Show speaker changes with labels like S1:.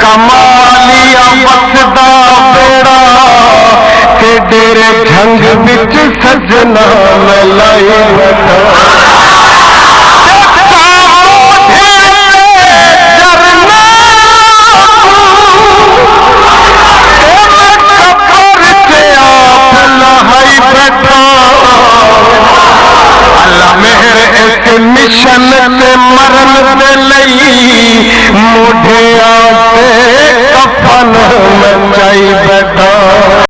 S1: کمالیا وسدا بیڑا کہ ڈیرے جھنگ وچ سجنا میں لائی بیٹھا مشن تے مرن دے لئی موڈھیاں تے کفن مچائی بیٹھا